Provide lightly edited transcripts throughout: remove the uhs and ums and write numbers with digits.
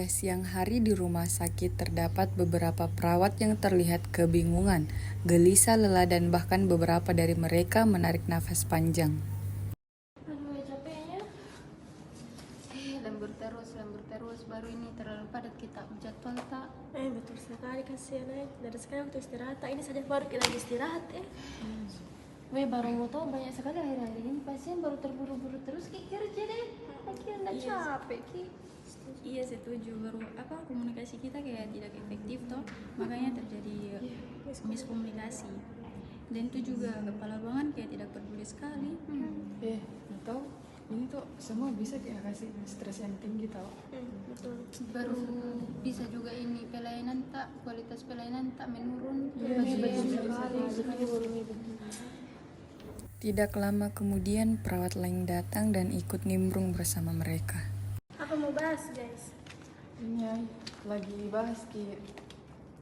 Pada siang hari di rumah sakit terdapat beberapa perawat yang terlihat kebingungan, gelisah, lelah, dan bahkan beberapa dari mereka menarik nafas panjang. Aduh, capeknya. Lembur terus. Baru ini terlalu padat kita jadwal tak. Betul sekali, kasihan dari sekarang waktu istirahat. Ini saja baru kita lagi istirahat Baru mau tahu banyak sekali akhir-akhir ini pasien baru terburu-buru terus Ki kerja deh. Akhirnya capek Ki. Iya, setuju. Baru komunikasi kita kayak tidak efektif toh, makanya terjadi miskomunikasi. Dan itu juga kepala ruangan kayak tidak peduli sekali. Atau ini tuh semua bisa kayak kasih stres yang tinggi tau. Betul. Baru bisa juga ini pelayanan tak, kualitas pelayanan tak menurun. Tidak lama kemudian perawat lain datang dan ikut nimbrung bersama mereka. Apa mau bahas, guys? Ini lagi bahas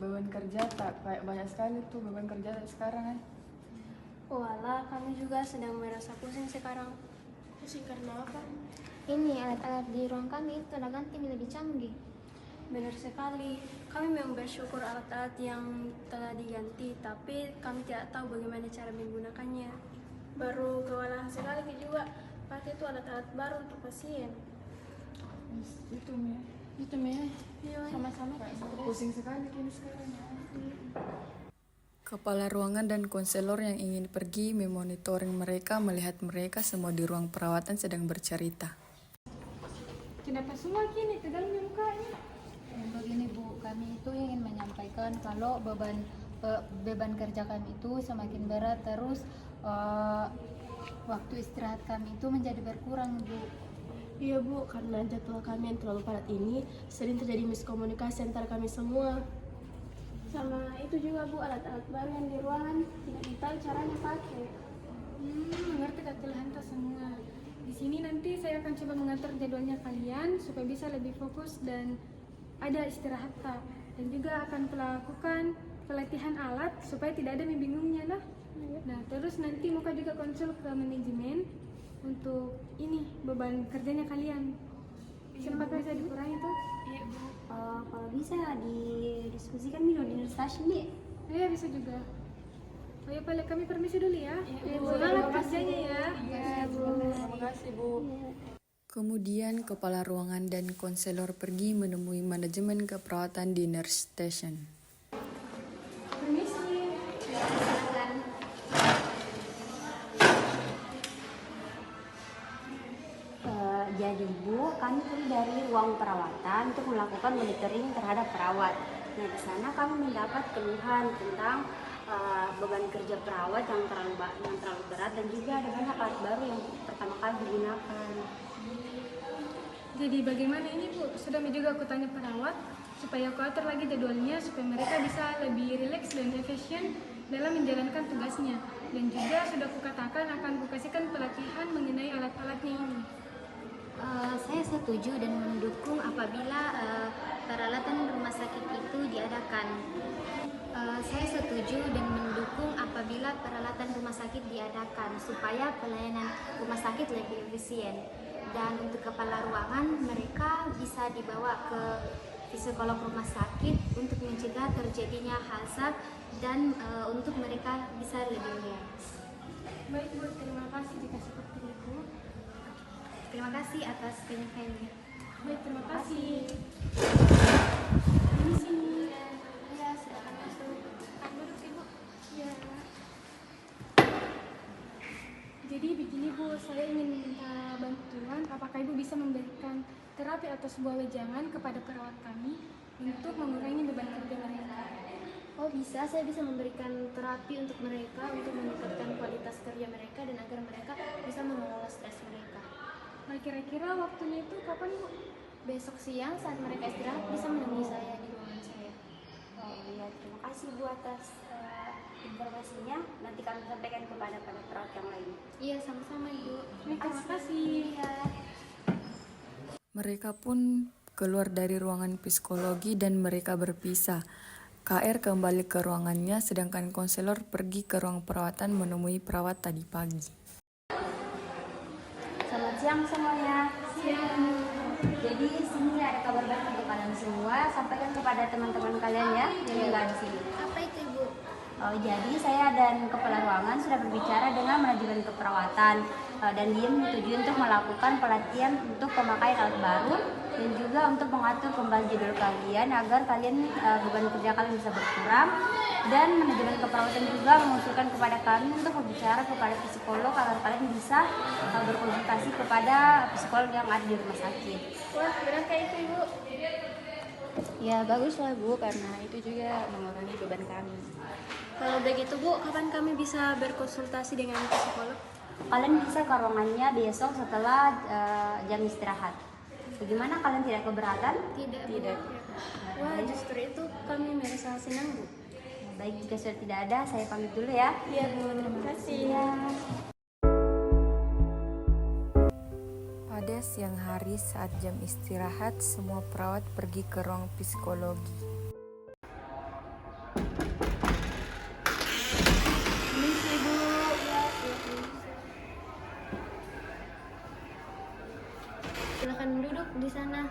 beban kerja tak kayak banyak sekali tuh beban kerja sekarang Oh alah, kami juga sedang merasa pusing sekarang. Pusing karena apa? Ini alat-alat di ruang kami itu udah ganti lebih canggih. Benar sekali. Kami memang bersyukur alat-alat yang telah diganti, tapi kami tidak tahu bagaimana cara menggunakannya. Baru kewalahan sekali juga. Pakai itu alat-alat baru untuk pasien. Itu Mia Sama-sama pusing sekali kini sekarang. Kepala ruangan dan konselor yang ingin pergi memonitoring mereka melihat mereka semua di ruang perawatan sedang bercerita. Kenapa semua gini tegangnya mukanya? Begini Bu, kami itu ingin menyampaikan kalau beban kerja kami itu semakin berat terus waktu istirahat kami itu menjadi berkurang Bu. Iya Bu, karena jadwal kami yang terlalu padat ini sering terjadi miskomunikasi antara kami semua. Sama itu juga Bu, alat-alat baru yang di ruangan tidak tahu caranya pakai. Mengerti Kak Tilhanta semua. Di sini nanti saya akan coba mengatur jadwalnya kalian supaya bisa lebih fokus dan ada istirahat tak. Dan juga akan melakukan pelatihan alat supaya tidak ada membingungnya lah. Nah terus nanti muka juga konsul ke manajemen untuk ini beban kerjanya kalian. Sempat bisa dikurangi tuh? Iya Bu. Kalau bisa didiskusikan di nurse station nih. Iya bisa juga. Oh ya Pak, kami permisi dulu ya. Bu. Semangat kerjanya ya. Iya Bu. Terima kasih Bu. Kemudian kepala ruangan dan konselor pergi menemui manajemen keperawatan di nurse station. Jadi Bu, kami pergi dari ruang perawatan untuk melakukan monitoring terhadap perawat. Nah di sana kami mendapat keluhan tentang beban kerja perawat yang terlalu berat dan juga ada banyak alat baru yang pertama kali digunakan. Jadi bagaimana ini Bu? Sudah juga aku tanya perawat supaya aku atur lagi jadwalnya supaya mereka bisa lebih rileks dan efisien dalam menjalankan tugasnya. Dan juga sudah aku katakan akan kukasihkan pelatihan mengenai alat-alatnya ini. Saya setuju dan mendukung apabila peralatan rumah sakit itu diadakan. Saya setuju dan mendukung apabila peralatan rumah sakit diadakan supaya pelayanan rumah sakit lebih efisien. Dan untuk kepala ruangan mereka bisa dibawa ke psikolog rumah sakit untuk mencegah terjadinya hasad dan untuk mereka bisa lebih rileks. Baik Bu, terima kasih jika seperti itu. Terima kasih atas penyampaiannya. Baik, terima kasih. Ini sini. Ya, silakan masuk. Duduk Ibu. Ya. Jadi begini Bu, saya ingin minta bantuan. Apakah Ibu bisa memberikan terapi atau sebuah wejangan kepada perawat kami untuk mengurangi beban kerja mereka? Oh bisa, saya bisa memberikan terapi untuk mereka untuk meningkatkan kualitas kerja mereka dan agar mereka bisa mengelola stres mereka. Nah, kira-kira waktunya itu kapan Bu? Besok siang saat mereka istirahat bisa menemui saya di ruangan saya. Oh iya, terima kasih Bu atas informasinya. Nanti kami sampaikan kepada perawat yang lain. Iya, sama-sama Ibu. Terima kasih. Iya. Mereka pun keluar dari ruangan psikologi dan mereka berpisah. KR kembali ke ruangannya sedangkan konselor pergi ke ruang perawatan menemui perawat tadi pagi. Selamat siang semuanya. Siang. Jadi sini ada kabar baik untuk kalian kepada teman-teman kalian ya yang tinggal di sini. Apa itu Ibu? Oh, jadi saya dan kepala ruangan sudah berbicara dengan manajemen keperawatan dan dia menyetujui untuk melakukan pelatihan untuk pemakaian alat baru dan juga untuk mengatur kembali jadwal kalian agar kalian beban kerja kalian bisa berkurang, dan manajemen keperawatan juga mengusulkan kepada kami untuk berbicara kepada psikolog agar kalian bisa berkonsultasi kepada psikolog yang ada di rumah sakit. Wah, benar kayak itu Ibu. Ya baguslah Bu, karena itu juga mengurangi beban kami. Kalau begitu Bu, kapan kami bisa berkonsultasi dengan psikolog? Kalian bisa ke ruangannya besok setelah jam istirahat. Bagaimana, kalian tidak keberatan? Tidak. Wah, justru itu kami merasa senang Bu. Baik, jika sudah tidak ada, saya pamit dulu ya. Iya Bu, terima kasih. Ya. Pada siang hari saat jam istirahat, semua perawat pergi ke ruang psikologi. Silakan duduk di sana.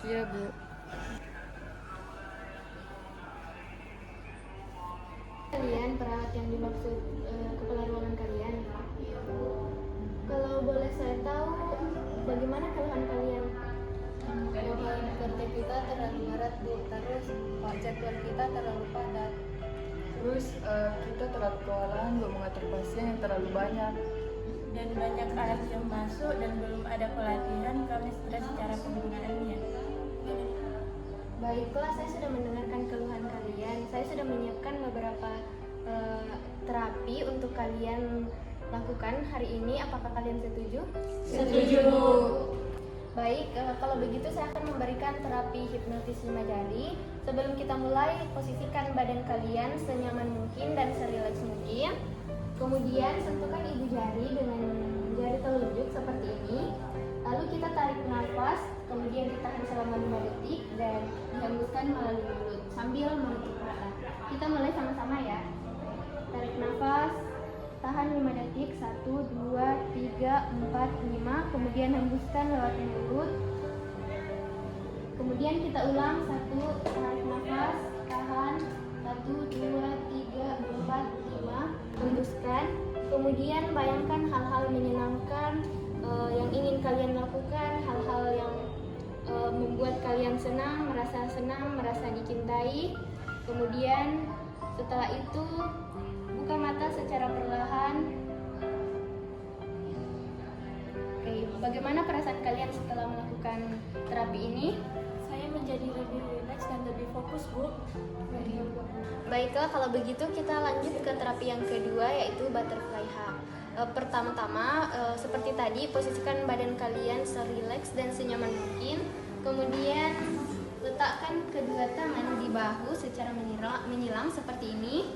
Iya Bu. Kalian perawat yang dimaksud kepala ruangan kalian. Kalau boleh saya tahu, bagaimana keluhan kalian? Beban kerja kita terlalu berat Bu, terus jadwal kita terlalu padat. Terus kita terlalu kewalahan buat mengatur pasien yang terlalu banyak. Dan banyak alat yang masuk dan belum ada pelatihan, kami stres secara penggunaannya. Baiklah, saya sudah mendengarkan keluhan kalian. Saya sudah menyiapkan beberapa terapi untuk kalian lakukan hari ini. Apakah kalian setuju? Setuju Bu. Baik, kalau begitu saya akan memberikan terapi hipnotis 5 jari. Sebelum kita mulai, posisikan badan kalian senyaman mungkin dan serileks mungkin. Kemudian sentuhkan ibu jari dengan jari telunjuk seperti ini. Lalu kita tarik nafas, kemudian ditahan selama 5 detik dan dihembuskan melalui mulut sambil menutup mata. Kita mulai sama-sama ya. Tarik nafas, tahan 5 detik, 1, 2, 3, 4, 5. Kemudian hembuskan lewat mulut. Kemudian kita ulang, 1, tarik nafas, tahan, 1, 2, 3, 4, 5. Hembuskan. Kemudian bayangkan hal-hal menyenangkan yang ingin kalian lakukan, hal-hal yang membuat kalian senang, merasa dicintai. Kemudian setelah itu buka mata secara perlahan. Oke, bagaimana perasaan kalian setelah melakukan terapi ini? Saya menjadi lebih rileks dan lebih fokus Bu. Baiklah, kalau begitu kita lanjut ke terapi yang kedua, yaitu butterfly hug. Pertama-tama, seperti tadi, posisikan badan kalian serileks dan senyaman mungkin. Kemudian letakkan kedua tangan di bahu secara menyilang seperti ini.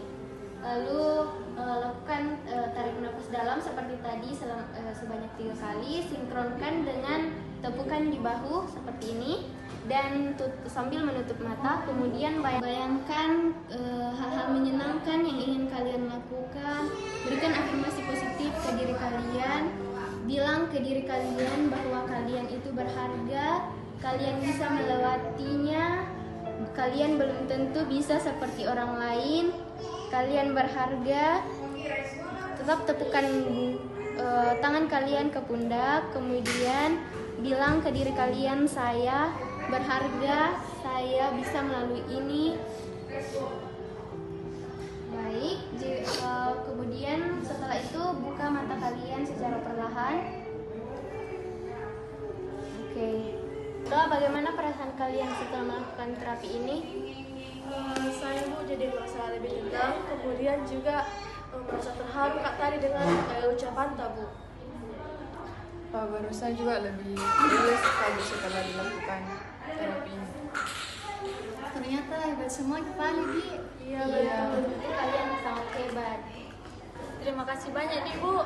Lalu lakukan tarik nafas dalam seperti tadi sebanyak 3 kali. Sinkronkan dengan tepukan di bahu seperti ini. Dan sambil menutup mata, kemudian bayangkan hal-hal menyenangkan yang ingin kalian lakukan. Berikan afirmasi positif ke diri kalian. Bilang ke diri kalian bahwa kalian itu berharga, kalian bisa melewatinya, kalian belum tentu bisa seperti orang lain, kalian berharga. Tetap tepukan tangan kalian ke pundak, kemudian bilang ke diri kalian, saya berharga, saya bisa melalui ini. Baik, kemudian setelah itu buka mata kalian secara perlahan. Oke. Setelah bagaimana perasaan kalian setelah melakukan terapi ini? Saya Bu jadi merasa lebih tenang, kemudian juga merasa terharu Kak tadi dengan ucapan Bu. Barusan juga lebih rileks sekali setelah dilakukan terapi ini. Ternyata hebat semua kepala Bi. Iya. Itu kalian sangat hebat. Terima kasih banyak nih Bu.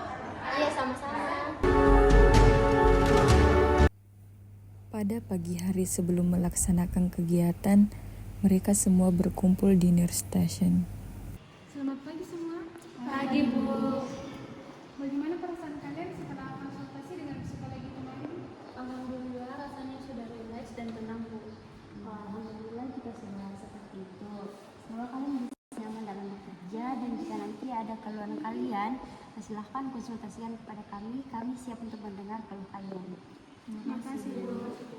Iya, sama-sama. Pada pagi hari sebelum melaksanakan kegiatan, mereka semua berkumpul di nurse station. Selamat pagi semua. Pagi Bu. Bagaimana perasaan kalian setelah konsultasi dengan psikologi kemarin? Alhamdulillah rasanya sudah rileks dan tenang Bu. Alhamdulillah keluhan kalian, silahkan konsultasikan kepada kami. Kami siap untuk mendengar keluh kalian. Terima kasih Bu.